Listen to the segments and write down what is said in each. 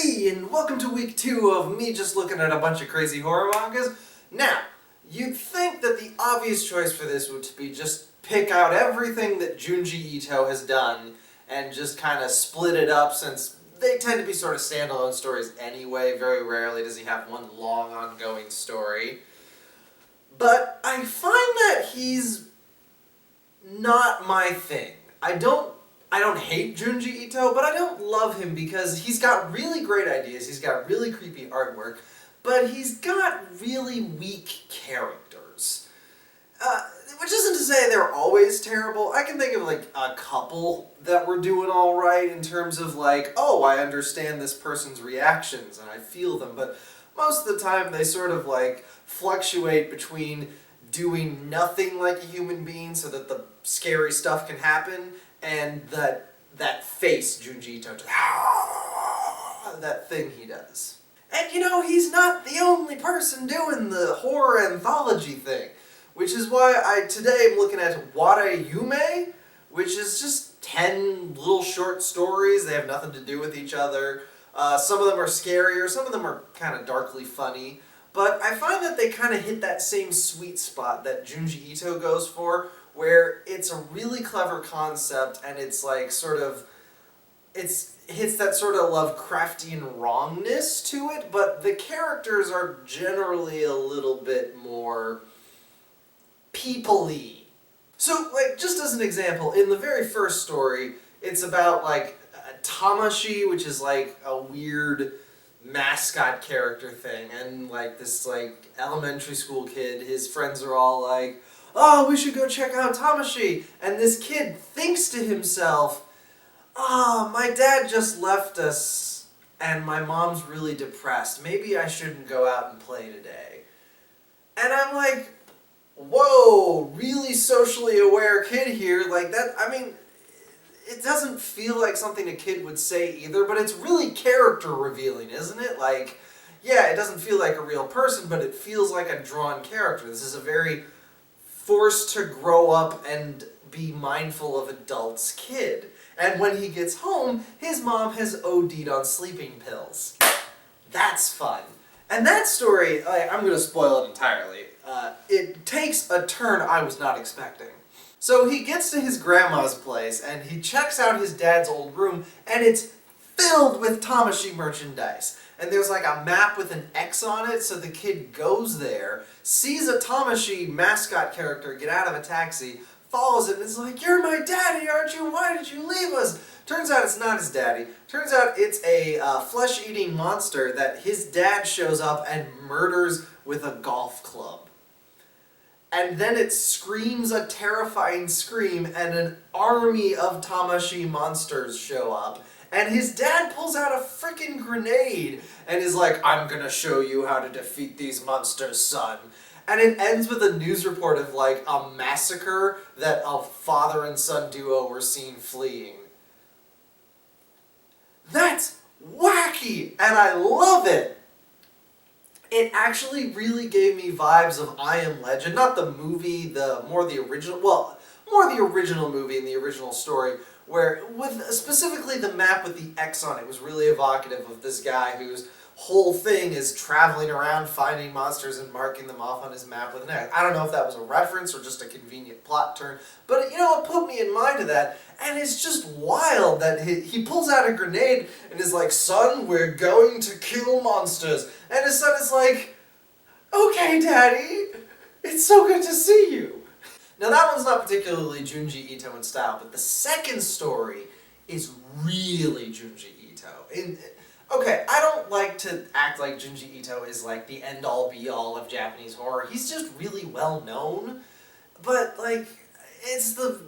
Hey, and welcome to week 2 of me just looking at a bunch of crazy horror mangas. Now, you'd think that the obvious choice for this would be just pick out everything that Junji Ito has done and just kind of split it up, since they tend to be sort of standalone stories anyway. Very rarely does he have one long ongoing story. But I find that he's not my thing. I don't hate Junji Ito, but I don't love him because he's got really great ideas, he's got really creepy artwork, but he's got really weak characters. Which isn't to say they're always terrible. I can think of like a couple that were doing alright in terms of like, oh, I understand this person's reactions and I feel them, but most of the time they sort of like fluctuate between doing nothing like a human being so that the scary stuff can happen, and that face Junji Ito, that thing he does. And you know, he's not the only person doing the horror anthology thing, which is why today I'm looking at Ware Yume, which is just 10 little short stories. They have nothing to do with each other. Some of them are scarier, some of them are kind of darkly funny, but I find that they kind of hit that same sweet spot that Junji Ito goes for, where it's a really clever concept and it's like it hits that sort of Lovecraftian wrongness to it, but the characters are generally a little bit more people-y. So, like, just as an example, in the very first story, it's about, like, Tamashi, which is, like, a weird mascot character thing, and, like, this, like, elementary school kid, his friends are all like, oh, we should go check out Tamashi, and this kid thinks to himself, oh, my dad just left us, and my mom's really depressed, maybe I shouldn't go out and play today. And I'm like, whoa, really socially aware kid here, like that, I mean, it doesn't feel like something a kid would say either, but it's really character revealing, isn't it? Like, yeah, it doesn't feel like a real person, but it feels like a drawn character. This is a very forced to grow up and be mindful of adults kid. And when he gets home, his mom has OD'd on sleeping pills. That's fun. And that story, I'm going to spoil it entirely. It takes a turn I was not expecting. So he gets to his grandma's place and he checks out his dad's old room, and it's filled with Tamashi merchandise. And there's like a map with an X on it, so the kid goes there, sees a Tamashi mascot character get out of a taxi, follows it, and is like, you're my daddy, aren't you? Why did you leave us? Turns out it's not his daddy. Turns out it's a flesh-eating monster that his dad shows up and murders with a golf club. And then it screams a terrifying scream, and an army of Tamashi monsters show up. And his dad pulls out a frickin' grenade and is like, I'm gonna show you how to defeat these monsters, son. And it ends with a news report of like a massacre that a father and son duo were seen fleeing. That's wacky, and I love it! It actually really gave me vibes of I Am Legend, not the movie, more the original movie and the original story, where, with specifically the map with the X on it, was really evocative of this guy whose whole thing is traveling around finding monsters and marking them off on his map with an X. I don't know if that was a reference or just a convenient plot turn, but you know, it put me in mind of that, and it's just wild that he pulls out a grenade and is like, son, we're going to kill monsters. And his son is like, okay, daddy, it's so good to see you. Now that one's not particularly Junji Ito in style, but the second story is really Junji Ito. Okay, I don't like to act like Junji Ito is like the end-all be-all of Japanese horror. He's just really well known, but like, it's the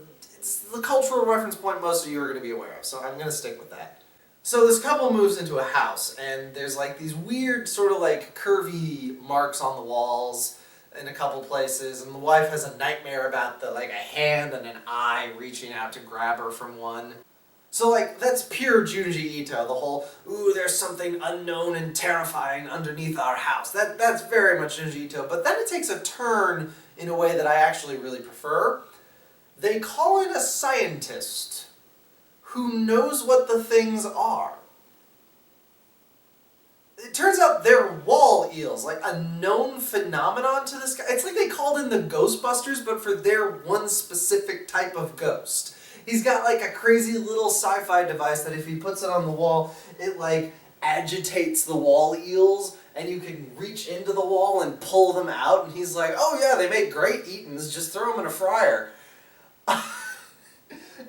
cultural reference point most of you are going to be aware of, so I'm going to stick with that. So this couple moves into a house, and there's like these weird sort of like curvy marks on the walls in a couple places, and the wife has a nightmare about a hand and an eye reaching out to grab her from one. So like, that's pure Junji Ito, the whole, ooh, there's something unknown and terrifying underneath our house. That's very much Junji Ito, but then it takes a turn in a way that I actually really prefer. They call in a scientist who knows what the things are. they're wall eels, like a known phenomenon to this guy. It's like they called in the Ghostbusters, but for their one specific type of ghost. He's got like a crazy little sci-fi device that if he puts it on the wall, it like agitates the wall eels, and you can reach into the wall and pull them out, and he's like, oh yeah, they make great eatins, just throw them in a fryer.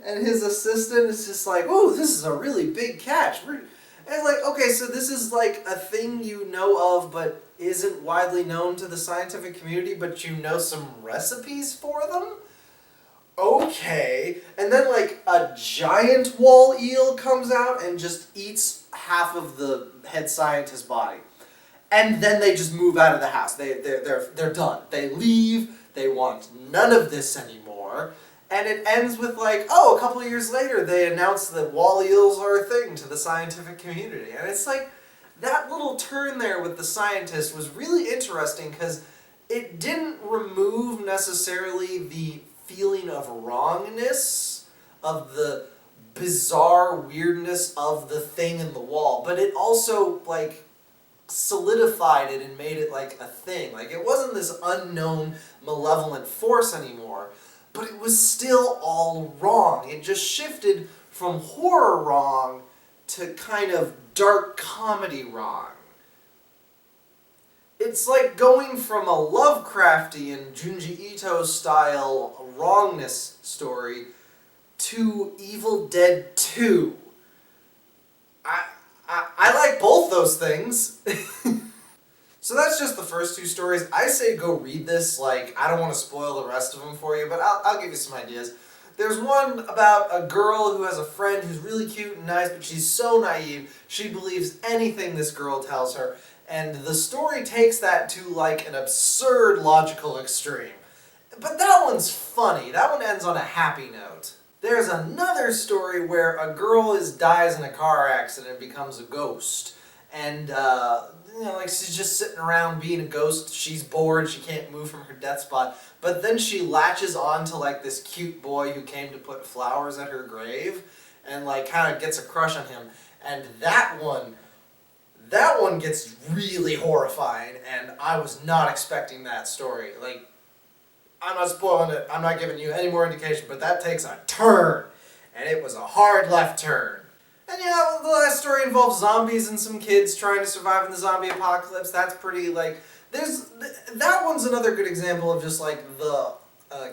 And his assistant is just like, oh, this is a really big catch. And it's like, okay, so this is like a thing you know of, but isn't widely known to the scientific community, but you know some recipes for them? Okay. And then like a giant wall eel comes out and just eats half of the head scientist's body. And then they just move out of the house. They're done. They leave. They want none of this anymore. And it ends with like, oh, a couple of years later they announce that wall eels are a thing to the scientific community. And it's like, that little turn there with the scientist was really interesting because it didn't remove necessarily the feeling of wrongness, of the bizarre weirdness of the thing in the wall, but it also like solidified it and made it like a thing. Like it wasn't this unknown malevolent force anymore, but it was still all wrong. It just shifted from horror wrong to kind of dark comedy wrong. It's like going from a Lovecraftian Junji Ito style wrongness story to Evil Dead 2. I like both those things. So that's just the first two stories. I say go read this. Like, I don't want to spoil the rest of them for you, but I'll give you some ideas. There's one about a girl who has a friend who's really cute and nice, but she's so naive, she believes anything this girl tells her. And the story takes that to like an absurd logical extreme. But that one's funny. That one ends on a happy note. There's another story where a girl dies in a car accident and becomes a ghost. And, like she's just sitting around being a ghost. She's bored. She can't move from her death spot. But then she latches on to like this cute boy who came to put flowers at her grave. And like kind of gets a crush on him. And that one gets really horrifying. And I was not expecting that story. Like, I'm not spoiling it. I'm not giving you any more indication. But that takes a turn. And it was a hard left turn. And yeah, the last story involves zombies and some kids trying to survive in the zombie apocalypse. That's pretty, like, that one's another good example of just, like, the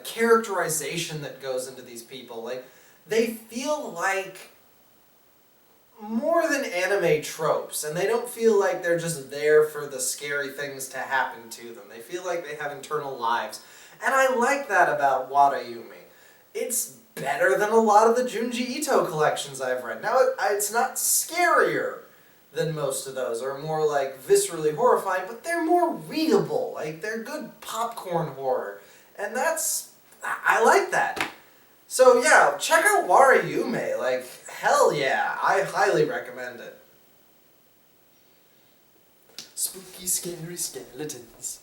characterization that goes into these people. Like, they feel like more than anime tropes, and they don't feel like they're just there for the scary things to happen to them. They feel like they have internal lives. And I like that about Warayumi. It's better than a lot of the Junji Ito collections I've read. Now, it's not scarier than most of those, or more like viscerally horrifying, but they're more readable. Like, they're good popcorn horror. And I like that. So yeah, check out Warayume. Like, hell yeah, I highly recommend it. Spooky, scary skeletons.